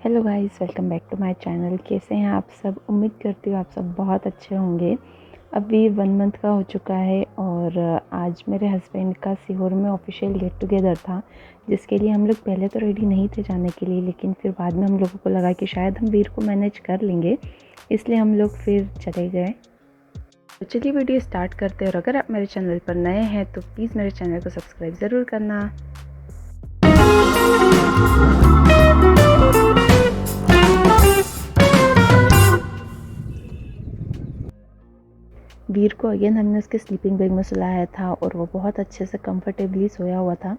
Hello guys, welcome back to my channel. कैसे हैं आप सब? उम्मीद करती हूँ आप सब बहुत अच्छे होंगे। अभी 1 मंथ का हो चुका है और आज मेरे हस्बैंड का सीहोर में ऑफिशियल गेट टुगेदर था, जिसके लिए हम लोग पहले तो रेडी नहीं थे जाने के लिए, लेकिन फिर बाद में हम लोगों को लगा कि शायद हम वीर को मैनेज कर लेंगे, इसलिए हम लोग फिर चले गए। तो चलिए वीडियो स्टार्ट करते हैं। और अगर आप मेरे चैनल पर नए हैं तो प्लीज़ मेरे चैनल को सब्सक्राइब ज़रूर करना। वीर को अगेन हमने उसके स्लीपिंग बैग में सुलाया था और वो बहुत अच्छे से कंफर्टेबली सोया हुआ था।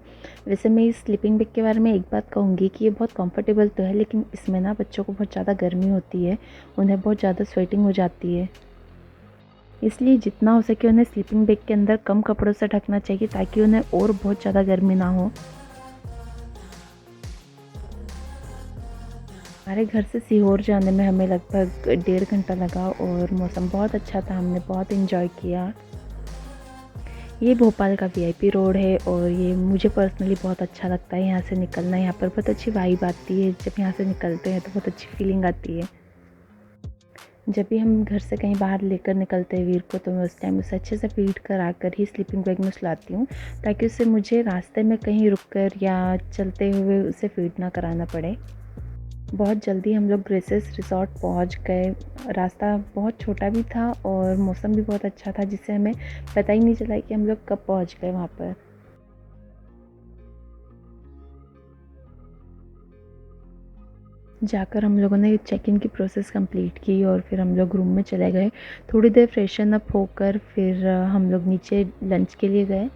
वैसे मैं इस स्लीपिंग बैग के बारे में एक बात कहूँगी कि ये बहुत कंफर्टेबल तो है, लेकिन इसमें ना बच्चों को बहुत ज़्यादा गर्मी होती है, उन्हें बहुत ज़्यादा स्वेटिंग हो जाती है। इसलिए जितना हो सके उन्हें स्लीपिंग बैग के अंदर कम कपड़ों से ढकना चाहिए, ताकि उन्हें और बहुत ज़्यादा गर्मी ना हो। हमारे घर से सीहोर जाने में हमें लगभग 1.5 घंटा लगा और मौसम बहुत अच्छा था, हमने बहुत इन्जॉय किया। ये भोपाल का वीआईपी रोड है और ये मुझे पर्सनली बहुत अच्छा लगता है यहाँ से निकलना। यहाँ पर बहुत अच्छी वाइब आती है, जब यहाँ से निकलते हैं तो बहुत अच्छी फीलिंग आती है। जब भी हम घर से कहीं बाहर लेकर निकलते हैं वीर को, तो मैं उस टाइम उसे अच्छे से फीड कर आकर ही स्लीपिंग बैग में सुलाती हूँ, ताकि उससे मुझे रास्ते में कहीं रुक कर या चलते हुए उसे फीड ना कराना पड़े। बहुत जल्दी हम लोग ग्रेसेस रिसॉर्ट पहुंच गए। रास्ता बहुत छोटा भी था और मौसम भी बहुत अच्छा था, जिससे हमें पता ही नहीं चला कि हम लोग कब पहुंच गए वहाँ पर। जाकर हम लोगों ने चेक इन की प्रोसेस कंप्लीट की और फिर हम लोग रूम में चले गए। थोड़ी देर फ्रेशन अप होकर फिर हम लोग नीचे लंच के लिए गए।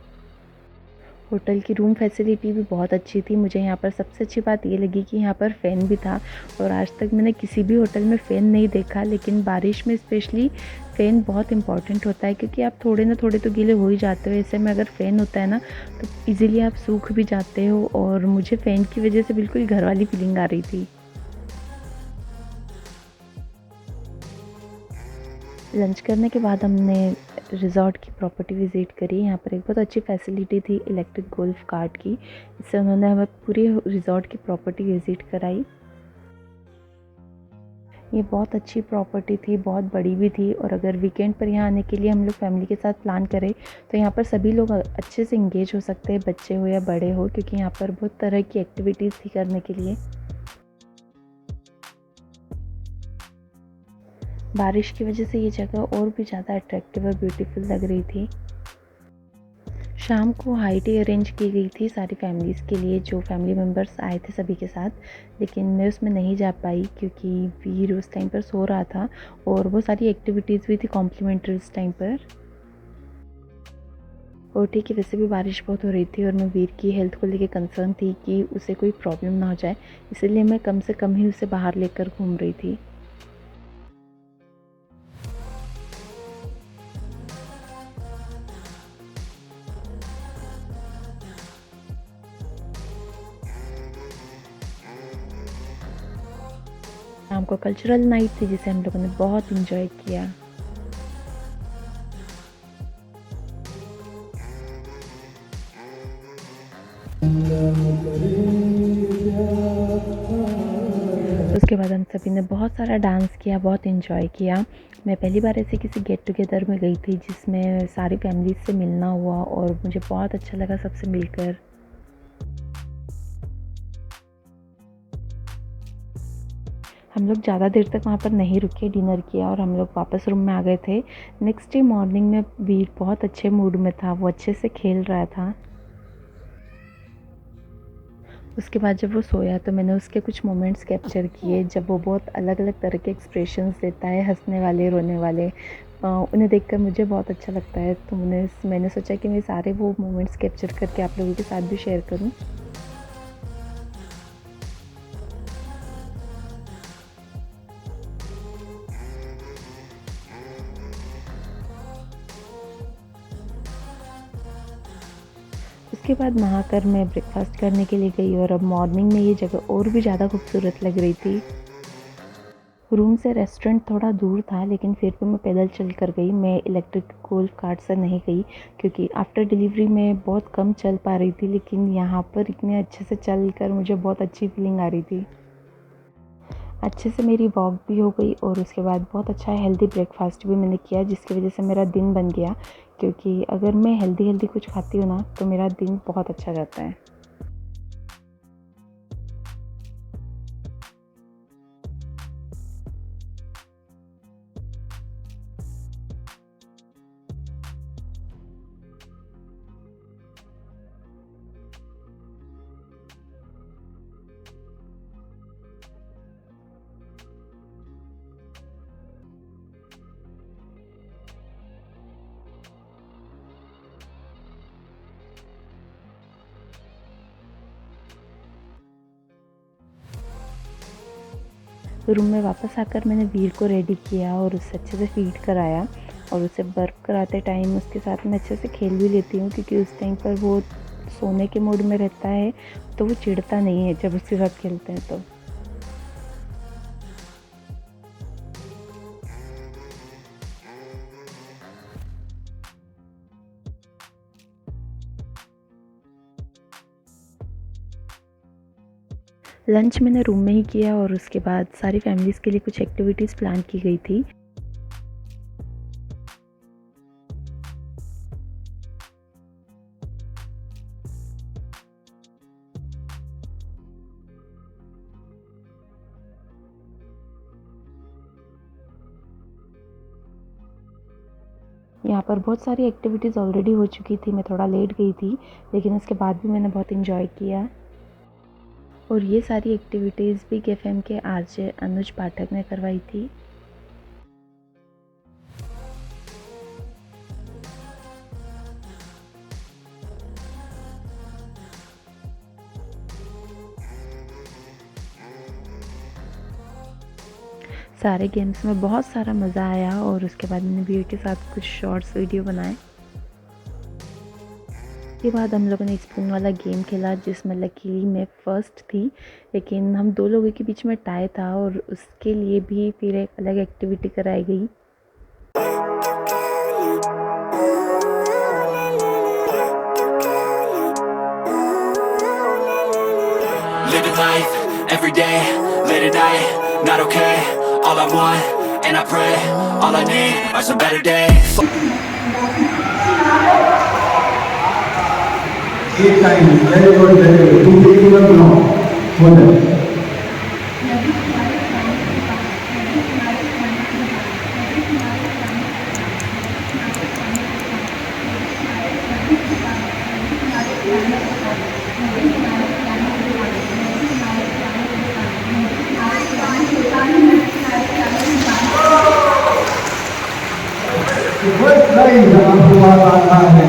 होटल की रूम फैसिलिटी भी बहुत अच्छी थी। मुझे यहाँ पर सबसे अच्छी बात ये लगी कि यहाँ पर फ़ैन भी था, और आज तक मैंने किसी भी होटल में फ़ैन नहीं देखा, लेकिन बारिश में स्पेशली फ़ैन बहुत इंपॉर्टेंट होता है, क्योंकि आप थोड़े ना थोड़े तो गीले हो ही जाते हो। ऐसे में अगर फ़ैन होता है ना, तो ईज़िली आप सूख भी जाते हो, और मुझे फ़ैन की वजह से बिल्कुल घर वाली फीलिंग आ रही थी। लंच करने के बाद हमने रिज़ॉर्ट की प्रॉपर्टी विज़िट करी। यहाँ पर एक बहुत अच्छी फैसिलिटी थी इलेक्ट्रिक गोल्फ कार्ट की। इससे उन्होंने हमें पूरी रिज़ॉर्ट की प्रॉपर्टी विज़िट कराई। ये बहुत अच्छी प्रॉपर्टी थी, बहुत बड़ी भी थी, और अगर वीकेंड पर यहाँ आने के लिए हम लोग फैमिली के साथ प्लान करें तो यहाँ पर सभी लोग अच्छे से इंगेज हो सकते हैं, बच्चे हो या बड़े हो, क्योंकि यहाँ पर बहुत तरह की एक्टिविटीज़ थी करने के लिए। बारिश की वजह से ये जगह और भी ज़्यादा अट्रैक्टिव और ब्यूटीफुल लग रही थी। शाम को हाई टी अरेंज की गई थी सारी फैमिलीज़ के लिए, जो फैमिली मेम्बर्स आए थे सभी के साथ, लेकिन मैं उसमें नहीं जा पाई क्योंकि वीर उस टाइम पर सो रहा था, और वो सारी एक्टिविटीज़ भी थी कॉम्प्लीमेंट्री उस टाइम पर। और ठीक है, वैसे भी बारिश बहुत हो रही थी और मैं वीर की हेल्थ को लेके कंसर्न थी कि उसे कोई प्रॉब्लम ना हो जाए, इसलिए मैं कम से कम ही उसे बाहर लेकर घूम रही थी। शाम को कल्चरल नाइट थी, जिसे हम लोगों ने बहुत इंजॉय किया। उसके बाद हम सभी ने बहुत सारा डांस किया, बहुत इन्जॉय किया। मैं पहली बार ऐसे किसी गेट टुगेदर में गई थी जिसमें सारी फैमिलीज से मिलना हुआ, और मुझे बहुत अच्छा लगा सबसे मिलकर। हम लोग ज़्यादा देर तक वहाँ पर नहीं रुके, डिनर किया और हम लोग वापस रूम में आ गए थे। नेक्स्ट डे मॉर्निंग में वीर बहुत अच्छे मूड में था, वो अच्छे से खेल रहा था। उसके बाद जब वो सोया तो मैंने उसके कुछ मोमेंट्स कैप्चर किए, जब वो बहुत अलग अलग तरह के एक्सप्रेशंस देता है, हंसने वाले, रोने वाले। उन्हें देखकर मुझे बहुत अच्छा लगता है, तो मैंने सोचा कि मैं सारे वो मोमेंट्स कैप्चर करके आप लोगों के साथ भी शेयर करूं। उसके बाद नहाकर मैं ब्रेकफास्ट करने के लिए गई, और अब मॉर्निंग में ये जगह और भी ज़्यादा खूबसूरत लग रही थी। रूम से रेस्टोरेंट थोड़ा दूर था, लेकिन फिर भी मैं पैदल चल कर गई। मैं इलेक्ट्रिक गोल्फ कार्ट से नहीं गई, क्योंकि आफ्टर डिलीवरी मैं बहुत कम चल पा रही थी, लेकिन यहाँ पर इतने अच्छे से चल कर मुझे बहुत अच्छी फीलिंग आ रही थी। अच्छे से मेरी वॉक भी हो गई और उसके बाद बहुत अच्छा हेल्दी ब्रेकफास्ट भी मैंने किया, जिसकी वजह से मेरा दिन बन गया। क्योंकि अगर मैं हेल्दी कुछ खाती हूँ ना तो मेरा दिन बहुत अच्छा जाता है। रूम में वापस आकर मैंने वीर को रेडी किया और उससे अच्छे से फीड कराया। और उसे बर्फ कराते टाइम उसके साथ मैं अच्छे से खेल भी लेती हूँ, क्योंकि उस टाइम पर वो सोने के मूड में रहता है, तो वो चिढ़ता नहीं है जब उसके साथ खेलते हैं तो। लंच मैंने रूम में ही किया और उसके बाद सारी फैमिलीज़ के लिए कुछ एक्टिविटीज़ प्लान की गई थी। यहाँ पर बहुत सारी एक्टिविटीज़ ऑलरेडी हो चुकी थी, मैं थोड़ा लेट गई थी, लेकिन उसके बाद भी मैंने बहुत इन्जॉय किया। और ये सारी एक्टिविटीज़ भी KFM के आरजे अनुज पाठक ने करवाई थी। सारे गेम्स में बहुत सारा मज़ा आया और उसके बाद मैंने वीर के साथ कुछ शॉर्ट्स वीडियो बनाए। उसके बाद हम लोगों ने स्पून वाला गेम खेला, जिसमें लकीली मैं फ़र्स्ट थी, लेकिन हम 2 लोगों के बीच में टाई था और उसके लिए भी फिर एक अलग एक्टिविटी कराई गई। Living life, every day, late at night, not okay. All I want, and I pray, all I need are some better days. Eight times, very good, very good. Two people are wrong. Hold on. First prize आपको आता है।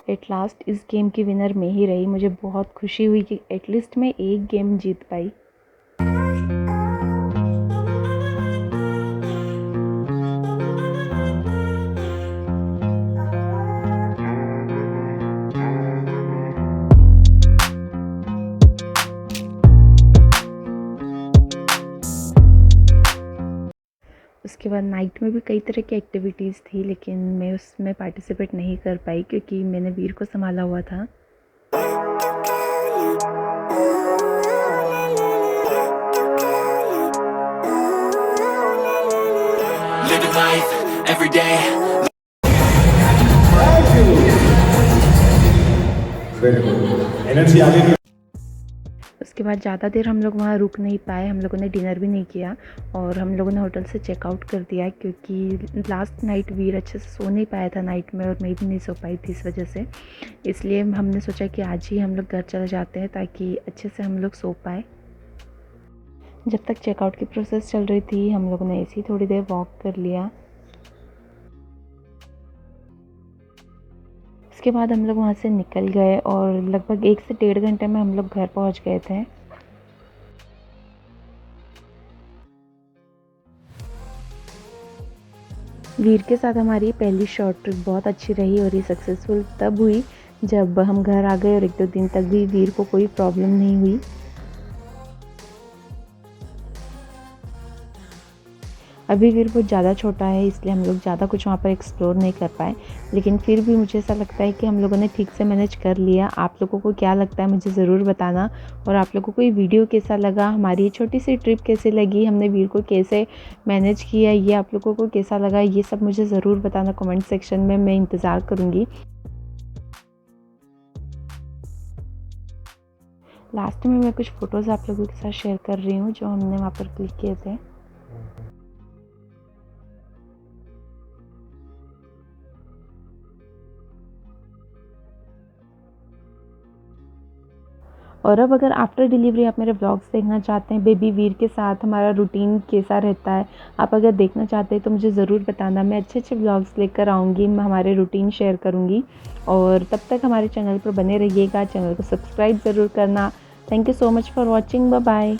At last इस game की winner मैं ही रही। मुझे बहुत खुशी हुई कि एटलीस्ट मैं एक गेम जीत पाई। उसके बाद नाइट में भी कई तरह की एक्टिविटीज़ थी, लेकिन मैं उसमें पार्टिसिपेट नहीं कर पाई क्योंकि मैंने वीर को संभाला हुआ था। Living life, every day. Very good. Energy आ गई। उसके बाद ज़्यादा देर हम लोग वहाँ रुक नहीं पाए, हम लोगों ने डिनर भी नहीं किया और हम लोगों ने होटल से चेकआउट कर दिया, क्योंकि लास्ट नाइट वीर अच्छे से सो नहीं पाया था नाइट में और मैं भी नहीं सो पाई थी इस वजह से। इसलिए हमने सोचा कि आज ही हम लोग घर चले जाते हैं ताकि अच्छे से हम लोग सो पाए। जब तक चेकआउट की प्रोसेस चल रही थी हम लोगों ने ऐसे ही थोड़ी देर वॉक कर लिया। उसके बाद हम लोग वहाँ से निकल गए और लगभग 1 से 1.5 घंटे में हम लोग घर पहुँच गए थे। वीर के साथ हमारी पहली शॉर्ट ट्रिप बहुत अच्छी रही और ये सक्सेसफुल तब हुई जब हम घर आ गए और 1-2 दिन तक भी वीर को कोई प्रॉब्लम नहीं हुई। अभी वीर बहुत ज़्यादा छोटा है, इसलिए हम लोग ज़्यादा कुछ वहाँ पर एक्सप्लोर नहीं कर पाए, लेकिन फिर भी मुझे ऐसा लगता है कि हम लोगों ने ठीक से मैनेज कर लिया। आप लोगों को क्या लगता है मुझे ज़रूर बताना, और आप लोगों को ये वीडियो कैसा लगा, हमारी ये छोटी सी ट्रिप कैसी लगी, हमने वीर को कैसे मैनेज किया, ये आप लोगों को कैसा लगा, ये सब मुझे ज़रूर बताना कमेंट सेक्शन में, मैं इंतज़ार करूँगी। लास्ट में मैं कुछ फ़ोटोज़ आप लोगों के साथ शेयर कर रही हूँ जो हमने वहाँ पर क्लिक किए थे। और अब अगर आफ्टर डिलीवरी आप मेरे व्लॉग्स देखना चाहते हैं, बेबी वीर के साथ हमारा रूटीन कैसा रहता है, आप अगर देखना चाहते हैं तो मुझे ज़रूर बताना। मैं अच्छे व्लॉग्स लेकर आऊँगी, मैं हमारे रूटीन शेयर करूँगी। और तब तक हमारे चैनल पर बने रहिएगा, चैनल को सब्सक्राइब ज़रूर करना। Thank you so much for watching, bye bye.